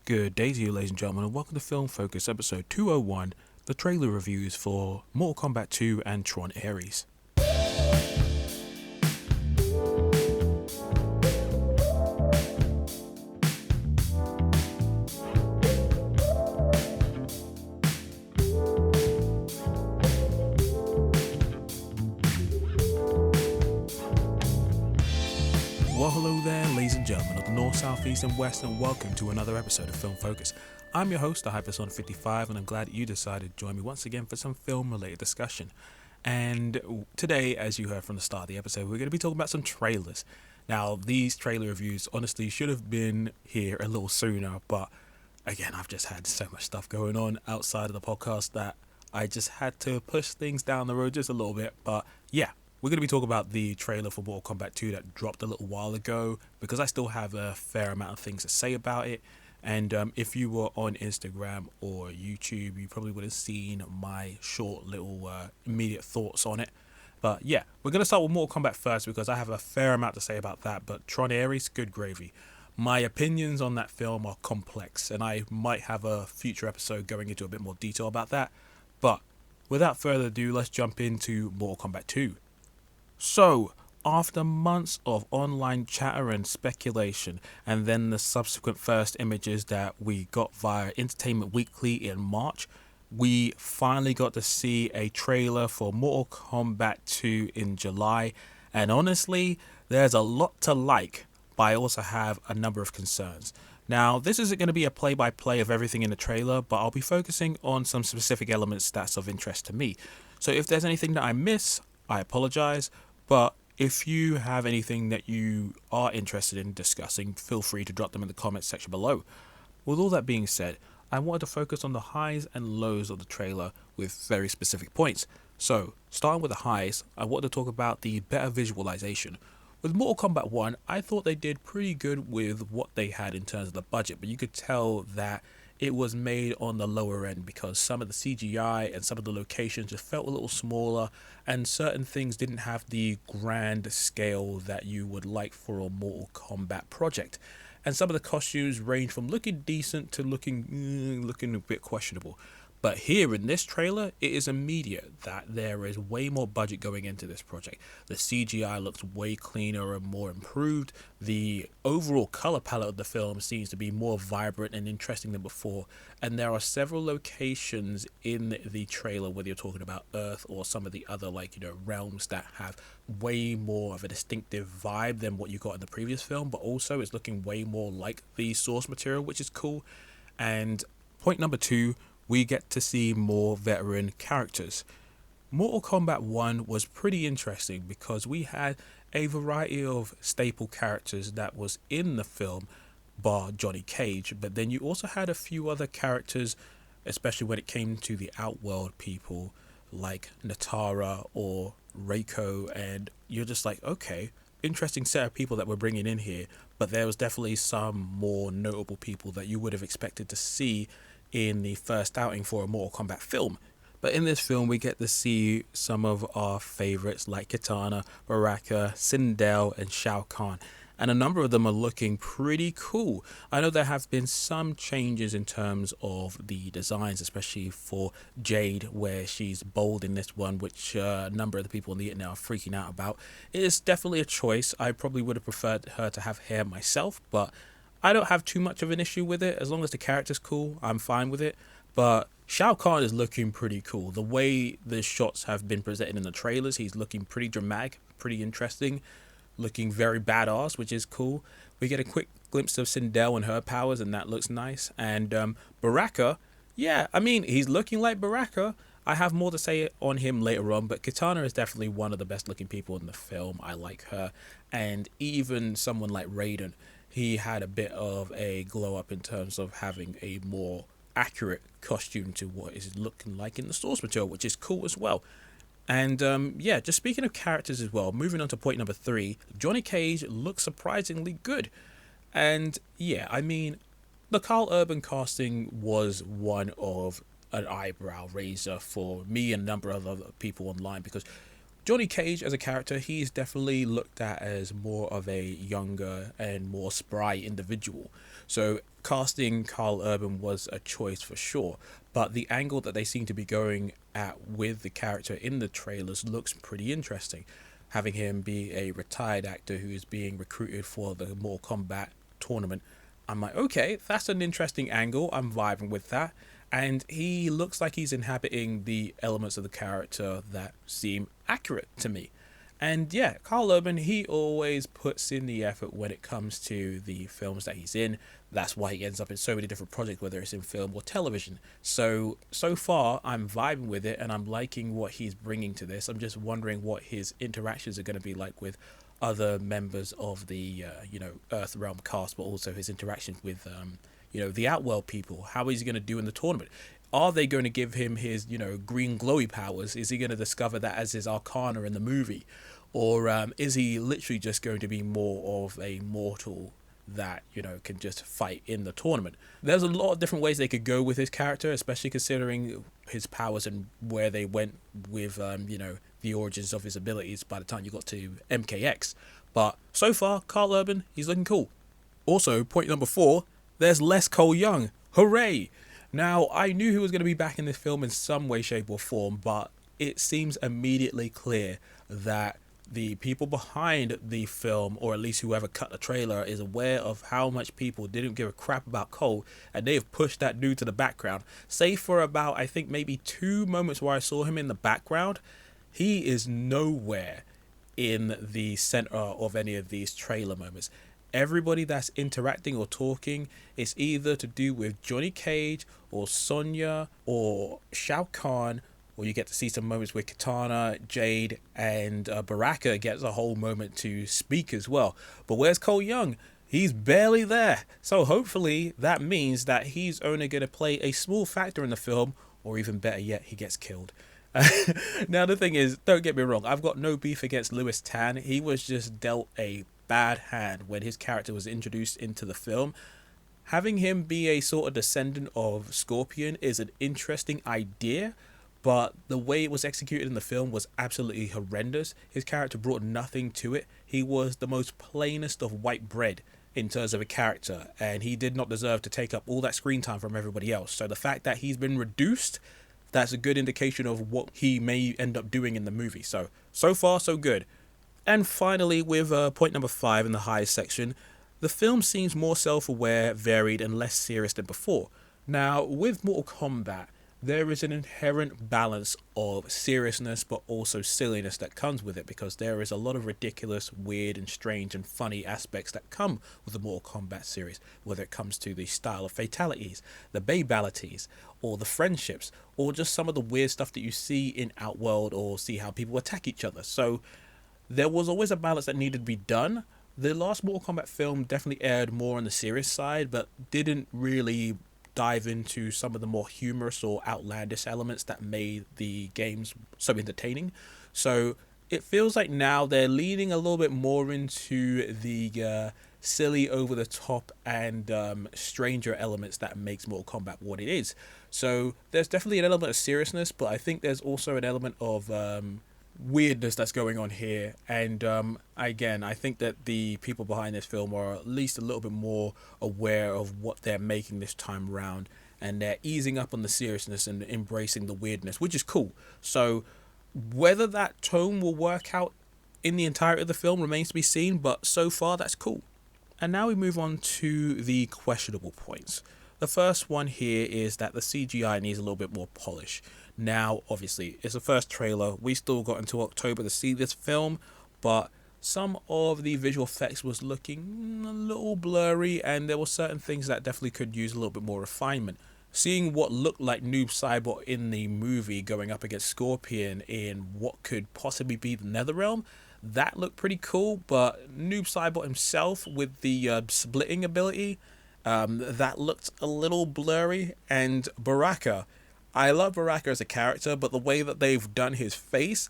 Good day to you, ladies and gentlemen, and welcome to Film Focus episode 201, the trailer reviews for Mortal Kombat 2 and Tron Ares. Well, hello there, ladies and gentlemen of the North, South, East, and West, and welcome to another episode of Film Focus. I'm your host, the Hyperson55, and I'm glad that you decided to join me once again for some film-related discussion. And today, as you heard from the start of the episode, we're going to be talking about some trailers. Now, these trailer reviews honestly should have been here a little sooner, but again, I've just had so much stuff going on outside of the podcast that I just had to push things down the road just a little bit. But yeah, we're going to be talking about the trailer for Mortal Kombat 2 that dropped a little while ago because I still have a fair amount of things to say about it. And if you were on Instagram or YouTube, you probably would have seen my short little immediate thoughts on it. But yeah, we're going to start with Mortal Kombat first because I have a fair amount to say about that. But Tron Ares, good gravy. My opinions on that film are complex, and I might have a future episode going into a bit more detail about that. But without further ado, let's jump into Mortal Kombat 2. So, after months of online chatter and speculation, and then the subsequent first images that we got via Entertainment Weekly in March, we finally got to see a trailer for Mortal Kombat 2 in July. And honestly, there's a lot to like, but I also have a number of concerns. Now, this isn't going to be a play-by-play of everything in the trailer, but I'll be focusing on some specific elements that's of interest to me. So if there's anything that I miss, I apologize. But if you have anything that you are interested in discussing, feel free to drop them in the comments section below. With all that being said, I wanted to focus on the highs and lows of the trailer with very specific points. So, starting with the highs, I wanted to talk about the better visualization. With Mortal Kombat 1, I thought they did pretty good with what they had in terms of the budget, but you could tell that it was made on the lower end because some of the CGI and some of the locations just felt a little smaller, and certain things didn't have the grand scale that you would like for a Mortal Kombat project. And some of the costumes range from looking decent to looking a bit questionable. But here in this trailer, it is immediate that there is way more budget going into this project. The CGI looks way cleaner and more improved. The overall color palette of the film seems to be more vibrant and interesting than before. And there are several locations in the trailer, whether you're talking about Earth or some of the other realms, that have way more of a distinctive vibe than what you got in the previous film. But also it's looking way more like the source material, which is cool. And point number 2, we get to see more veteran characters. Mortal Kombat 1 was pretty interesting because we had a variety of staple characters that was in the film, bar Johnny Cage, but then you also had a few other characters, especially when it came to the Outworld people like Natara or Reiko, and you're just like, okay, interesting set of people that we're bringing in here, but there was definitely some more notable people that you would have expected to see in the first outing for a Mortal Kombat film. But in this film, we get to see some of our favorites like Kitana, Baraka, Sindel, and Shao Kahn. And a number of them are looking pretty cool. I know there have been some changes in terms of the designs, especially for Jade, where she's bold in this one, which a number of the people on the internet are freaking out about. It is definitely a choice. I probably would have preferred her to have hair myself, but I don't have too much of an issue with it. As long as the character's cool, I'm fine with it. But Shao Kahn is looking pretty cool. The way the shots have been presented in the trailers, he's looking pretty dramatic, pretty interesting, looking very badass, which is cool. We get a quick glimpse of Sindel and her powers, and that looks nice. And Baraka, yeah, I mean, he's looking like Baraka. I have more to say on him later on, but Kitana is definitely one of the best looking people in the film. I like her. And even someone like Raiden, he had a bit of a glow up in terms of having a more accurate costume to what is looking like in the source material, which is cool as well. And yeah, just speaking of characters as well, moving on to point number 3, Johnny Cage looks surprisingly good. And yeah, I mean, the Carl Urban casting was one of an eyebrow raiser for me and a number of other people online, because Johnny Cage as a character, he's definitely looked at as more of a younger and more spry individual. So casting Carl Urban was a choice for sure, but the angle that they seem to be going at with the character in the trailers looks pretty interesting. Having him be a retired actor who is being recruited for the Mortal Kombat tournament, I'm like, okay, that's an interesting angle. I'm vibing with that. And he looks like he's inhabiting the elements of the character that seem accurate to me. And yeah, Carl Urban, he always puts in the effort when it comes to the films that he's in. That's why he ends up in so many different projects, whether it's in film or television. So far, I'm vibing with it and I'm liking what he's bringing to this. I'm just wondering what his interactions are going to be like with other members of the, Earthrealm cast, but also his interactions with, the Outworld people. How is he going to do in the tournament? Are they going to give him his, green glowy powers? Is he going to discover that as his arcana in the movie? Or is he literally just going to be more of a mortal that, can just fight in the tournament? There's a lot of different ways they could go with his character, especially considering his powers and where they went with, the origins of his abilities by the time you got to MKX. But so far, Carl Urban, he's looking cool. Also, point number 4, there's less Cole Young. Hooray! Now, I knew he was going to be back in this film in some way, shape or form, but it seems immediately clear that the people behind the film, or at least whoever cut the trailer, is aware of how much people didn't give a crap about Cole, and they have pushed that dude to the background. Save for about, I think, maybe 2 moments where I saw him in the background, he is nowhere in the center of any of these trailer moments. Everybody that's interacting or talking is either to do with Johnny Cage or Sonya or Shao Kahn, or you get to see some moments with Katana, Jade, and Baraka gets a whole moment to speak as well. But where's Cole Young? He's barely there. So hopefully that means that he's only going to play a small factor in the film, or even better yet, he gets killed. Now the thing is, don't get me wrong, I've got no beef against Lewis Tan. He was just dealt a bad hand when his character was introduced into the film. Having him be a sort of descendant of Scorpion is an interesting idea, but the way it was executed in the film was absolutely horrendous. His character brought nothing to it. He was the most plainest of white bread in terms of a character, and he did not deserve to take up all that screen time from everybody else. So the fact that he's been reduced, that's a good indication of what he may end up doing in the movie. So far, so good. And finally, with point number 5 in the highest section, the film seems more self-aware, varied, and less serious than before. Now, with Mortal Kombat, there is an inherent balance of seriousness but also silliness that comes with it, because there is a lot of ridiculous, weird, and strange and funny aspects that come with the Mortal Kombat series, whether it comes to the style of fatalities, the babalities, or the friendships, or just some of the weird stuff that you see in Outworld, or see how people attack each other. So there was always a balance that needed to be done. The last Mortal Kombat film definitely aired more on the serious side, but didn't really dive into some of the more humorous or outlandish elements that made the games so entertaining. So it feels like now they're leaning a little bit more into the silly, over the top, and stranger elements that makes Mortal Kombat what it is. So there's definitely an element of seriousness, but I think there's also an element of weirdness that's going on here. And again, I think that the people behind this film are at least a little bit more aware of what they're making this time around, and they're easing up on the seriousness and embracing the weirdness, which is cool. So whether that tone will work out in the entirety of the film remains to be seen, but so far that's cool. And now we move on to the questionable points. The first one here is that the CGI needs a little bit more polish. Now, obviously, it's the first trailer. We still got until October to see this film, but some of the visual effects was looking a little blurry, and there were certain things that definitely could use a little bit more refinement. Seeing what looked like Noob Saibot in the movie going up against Scorpion in what could possibly be the Netherrealm, that looked pretty cool, but Noob Saibot himself with the splitting ability, that looked a little blurry. And Baraka, I love Baraka as a character, but the way that they've done his face,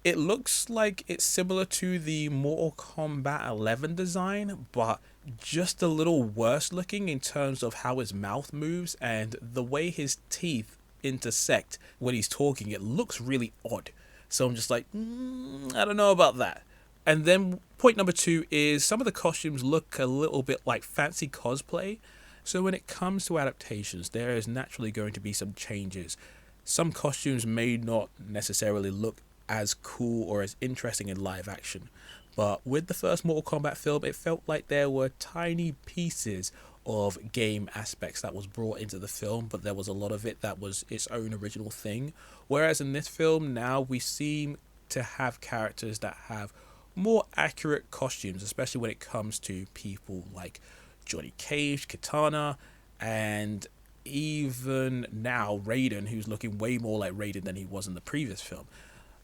it looks like it's similar to the Mortal Kombat 11 design, but just a little worse looking in terms of how his mouth moves and the way his teeth intersect when he's talking. It looks really odd. So I'm just like, I don't know about that. And then point number 2 is some of the costumes look a little bit like fancy cosplay. So when it comes to adaptations, there is naturally going to be some changes. Some costumes may not necessarily look as cool or as interesting in live action. But with the first Mortal Kombat film, it felt like there were tiny pieces of game aspects that was brought into the film, but there was a lot of it that was its own original thing. Whereas in this film now, we seem to have characters that have more accurate costumes, especially when it comes to people like Johnny Cage, Katana, and even now Raiden, who's looking way more like Raiden than he was in the previous film.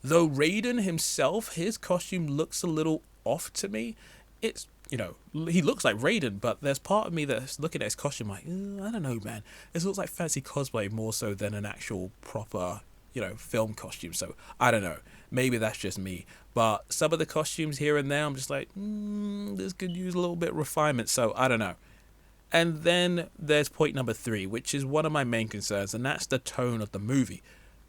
Though Raiden himself, his costume looks a little off to me. It's, he looks like Raiden, but there's part of me that's looking at his costume like, I don't know, man. This looks like fancy cosplay more so than an actual proper, film costume. So I don't know. Maybe that's just me. But some of the costumes here and there, I'm just like, this could use a little bit of refinement. So I don't know. And then there's point number 3, which is one of my main concerns, and that's the tone of the movie.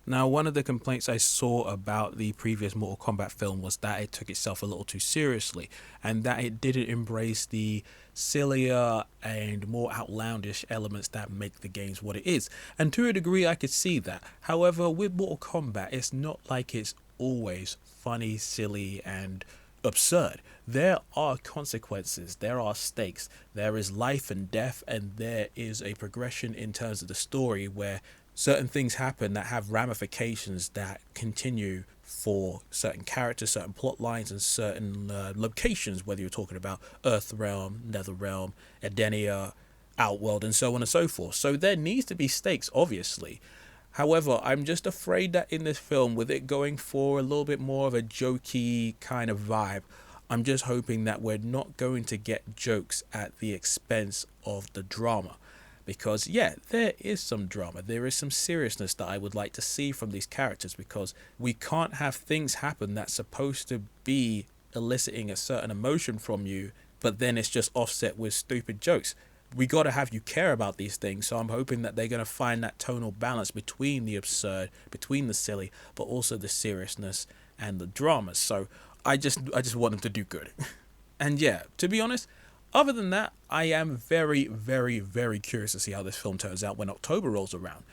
Now, one of the complaints I saw about the previous Mortal Kombat film was that it took itself a little too seriously, and that it didn't embrace the sillier and more outlandish elements that make the games what it is. And to a degree, I could see that. However, with Mortal Kombat, it's not like it's always funny, silly, and absurd. There are consequences, there are stakes, there is life and death, and there is a progression in terms of the story where certain things happen that have ramifications that continue for certain characters, certain plot lines, and certain locations, whether you're talking about Earthrealm, Netherrealm, Edenia, Outworld, and so on and so forth. So there needs to be stakes, obviously. However, I'm just afraid that in this film, with it going for a little bit more of a jokey kind of vibe, I'm just hoping that we're not going to get jokes at the expense of the drama. Because, yeah, there is some drama. There is some seriousness that I would like to see from these characters, because we can't have things happen that's supposed to be eliciting a certain emotion from you, but then it's just offset with stupid jokes. We got to have you care about these things, so I'm hoping that they're going to find that tonal balance between the absurd, between the silly, but also the seriousness and the drama. So I just want them to do good. And yeah, to be honest, other than that, I am very, very, very curious to see how this film turns out when October rolls around.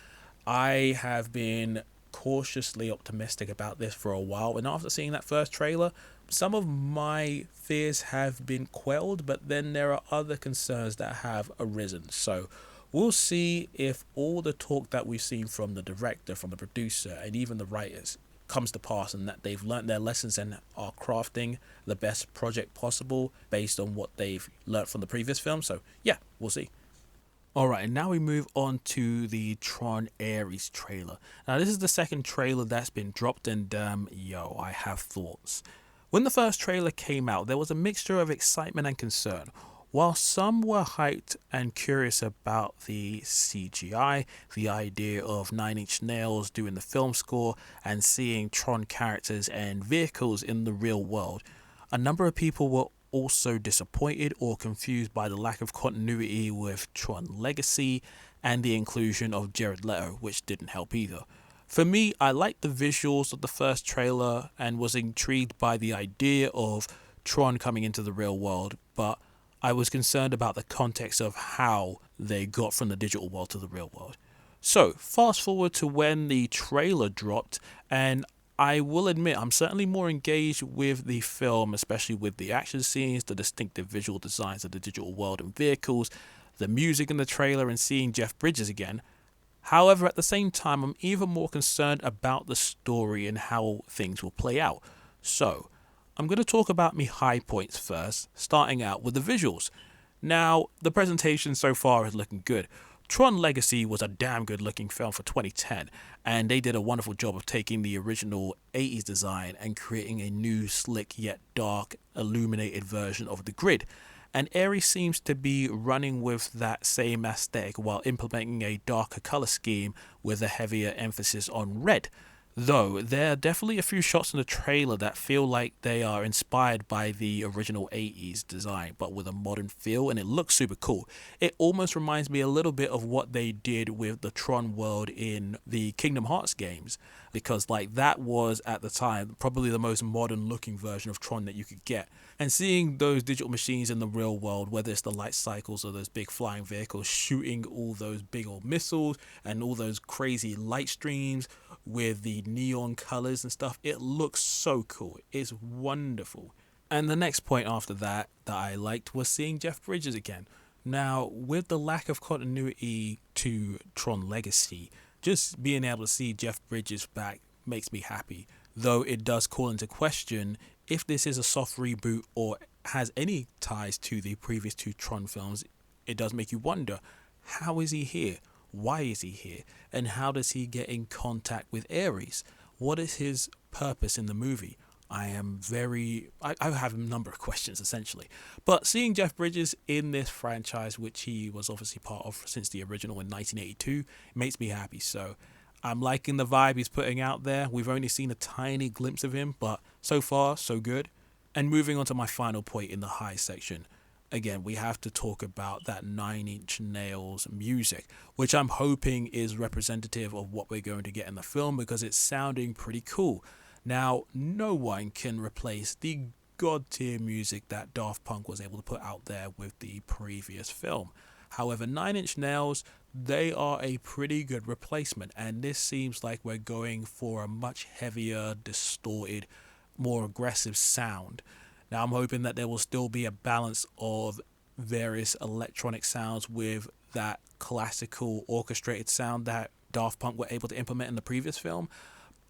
I have been cautiously optimistic about this for a while, and after seeing that first trailer, some of my fears have been quelled, but then there are other concerns that have arisen. So we'll see if all the talk that we've seen from the director, from the producer, and even the writers comes to pass, and that they've learned their lessons and are crafting the best project possible based on what they've learned from the previous film. So yeah, we'll see. Alright, and now we move on to the Tron Ares trailer. Now this is the second trailer that's been dropped, and I have thoughts. When the first trailer came out, there was a mixture of excitement and concern. While some were hyped and curious about the CGI, the idea of Nine Inch Nails doing the film score, and seeing Tron characters and vehicles in the real world, a number of people were also disappointed or confused by the lack of continuity with Tron Legacy and the inclusion of Jared Leto, which didn't help either. For me, I liked the visuals of the first trailer and was intrigued by the idea of Tron coming into the real world, but I was concerned about the context of how they got from the digital world to the real world. So, fast forward to when the trailer dropped, and I will admit I'm certainly more engaged with the film, especially with the action scenes, the distinctive visual designs of the digital world and vehicles, the music in the trailer, and seeing Jeff Bridges again. However, at the same time, I'm even more concerned about the story and how things will play out. So, I'm going to talk about my high points first, starting out with the visuals. Now, the presentation so far is looking good. Tron Legacy was a damn good looking film for 2010, and they did a wonderful job of taking the original 80s design and creating a new slick yet dark illuminated version of the grid. And Ares seems to be running with that same aesthetic while implementing a darker color scheme with a heavier emphasis on red. Though there are definitely a few shots in the trailer that feel like they are inspired by the original 80s design, but with a modern feel, and it looks super cool. It almost reminds me a little bit of what they did with the Tron world in the Kingdom Hearts games, because like that was at the time probably the most modern looking version of Tron that you could get. And seeing those digital machines in the real world, whether it's the light cycles or those big flying vehicles shooting all those big old missiles and all those crazy light streams with the neon colors and stuff, it looks so cool. It's wonderful. And the next point after that I liked was seeing Jeff Bridges again. Now, with the lack of continuity to Tron Legacy, just being able to see Jeff Bridges back makes me happy. Though it does call into question if this is a soft reboot or has any ties to the previous two Tron films. It does make you wonder, how is he here? Why is he here? And how does he get in contact with Ares? What is his purpose in the movie? I have a number of questions essentially. But seeing Jeff Bridges in this franchise, which he was obviously part of since the original in 1982, makes me happy. So I'm liking the vibe he's putting out there. We've only seen a tiny glimpse of him, but so far, so good. And moving on to my final point in the high section. Again, we have to talk about that Nine Inch Nails music, which I'm hoping is representative of what we're going to get in the film because it's sounding pretty cool. Now, no one can replace the god tier music that Daft Punk was able to put out there with the previous film. However, Nine Inch Nails, they are a pretty good replacement, and this seems like we're going for a much heavier, distorted, more aggressive sound. Now, I'm hoping that there will still be a balance of various electronic sounds with that classical orchestrated sound that Daft Punk were able to implement in the previous film.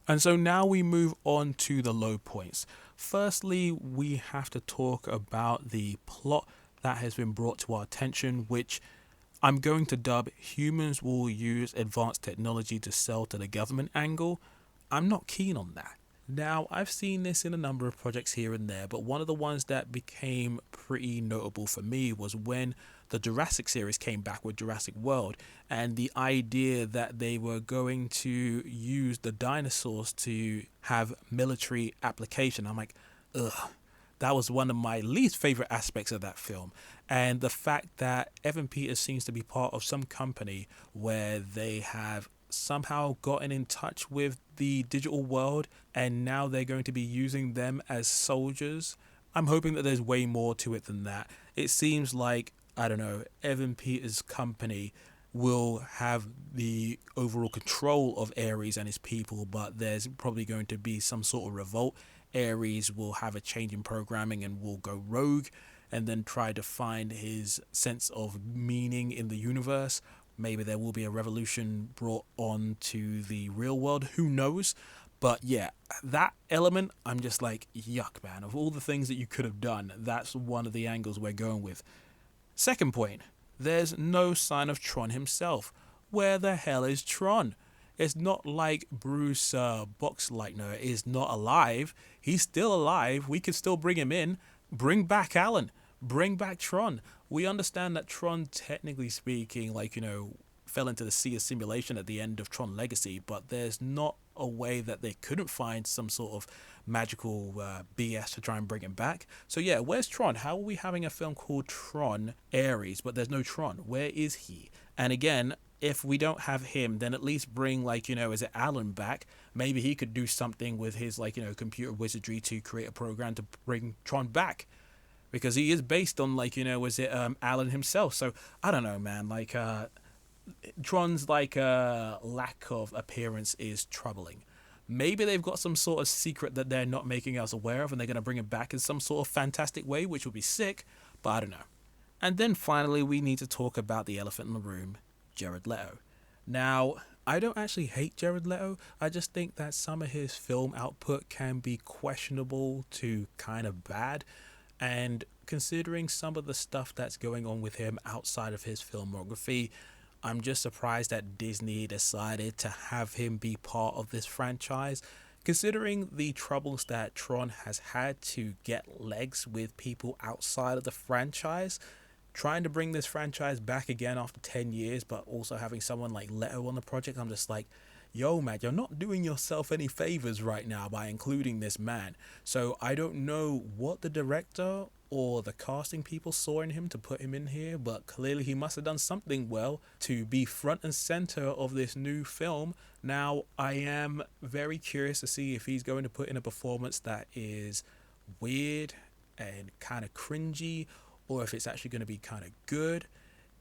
And so now we move on to the low points. Firstly, we have to talk about the plot that has been brought to our attention, which I'm going to dub humans will use advanced technology to sell to the government angle. I'm not keen on that. Now, I've seen this in a number of projects here and there, but one of the ones that became pretty notable for me was when the Jurassic series came back with Jurassic World, and the idea that they were going to use the dinosaurs to have military application. I'm like, ugh. That was one of my least favorite aspects of that film. And the fact that Evan Peters seems to be part of some company where they have somehow gotten in touch with the digital world and now they're going to be using them as soldiers. I'm hoping that there's way more to it than that. It seems like, I don't know, Evan Peters' company will have the overall control of Ares and his people, but there's probably going to be some sort of revolt. Ares will have a change in programming and will go rogue and then try to find his sense of meaning in the universe. Maybe there will be a revolution brought on to the real world. Who knows? But yeah, that element, I'm just like, yuck, man. Of all the things that you could have done, that's one of the angles we're going with. Second point, there's no sign of Tron himself. Where the hell is Tron? It's not like Bruce Boxleitner is not alive. He's still alive. We could still bring him in. Bring back Alan. Bring back Tron. We understand that Tron, technically speaking, fell into the sea of simulation at the end of Tron Legacy, but there's not a way that they couldn't find some sort of magical BS to try and bring him back. So yeah, where's Tron? How are we having a film called Tron Ares, but there's no Tron? Where is he? And again, if we don't have him, then at least bring, is it Alan back? Maybe he could do something with his, computer wizardry to create a program to bring Tron back. Because he is based on, Alan himself. So, I don't know, man. Tron's, lack of appearance is troubling. Maybe they've got some sort of secret that they're not making us aware of, and they're going to bring him back in some sort of fantastic way, which would be sick. But I don't know. And then finally, we need to talk about the elephant in the room, Jared Leto. Now, I don't actually hate Jared Leto. I just think that some of his film output can be questionable to kind of bad. And considering some of the stuff that's going on with him outside of his filmography, I'm just surprised that Disney decided to have him be part of this franchise. Considering the troubles that Tron has had to get legs with people outside of the franchise, trying to bring this franchise back again after 10 years, but also having someone like Leto on the project, I'm just like, yo, man, you're not doing yourself any favors right now by including this man. So I don't know what the director or the casting people saw in him to put him in here, but clearly he must have done something well to be front and center of this new film. Now, I am very curious to see if he's going to put in a performance that is weird and kind of cringy, or if it's actually going to be kind of good.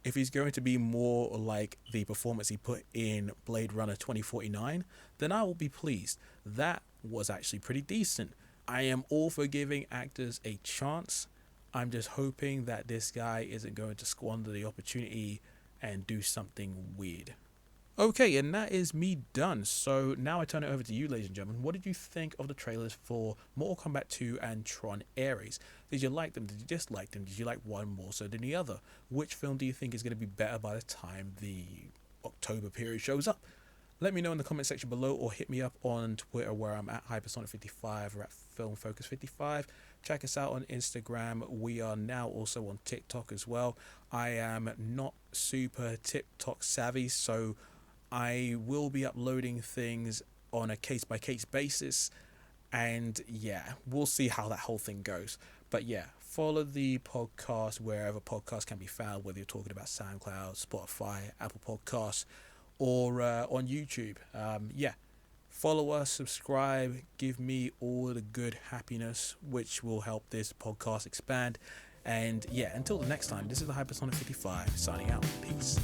If he's going to be more like the performance he put in Blade Runner 2049, then I will be pleased. That was actually pretty decent. I am all for giving actors a chance. I'm just hoping that this guy isn't going to squander the opportunity and do something weird. Okay, and that is me done. So now I turn it over to you, ladies and gentlemen. What did you think of the trailers for Mortal Kombat 2 and Tron Ares? Did you like them? Did you dislike them? Did you like one more so than the other? Which film do you think is going to be better by the time the October period shows up? Let me know in the comment section below, or hit me up on Twitter where I'm at Hypersonic55 or at FilmFocus55. Check us out on Instagram. We are now also on TikTok as well. I am not super TikTok savvy, so I will be uploading things on a case-by-case basis, and yeah, we'll see how that whole thing goes. But yeah, follow the podcast wherever podcasts can be found, whether you're talking about SoundCloud, Spotify, Apple Podcasts, or on YouTube. Yeah, follow us, subscribe, give me all the good happiness, which will help this podcast expand. And yeah, until the next time, this is the Hypersonic 55 signing out. Peace.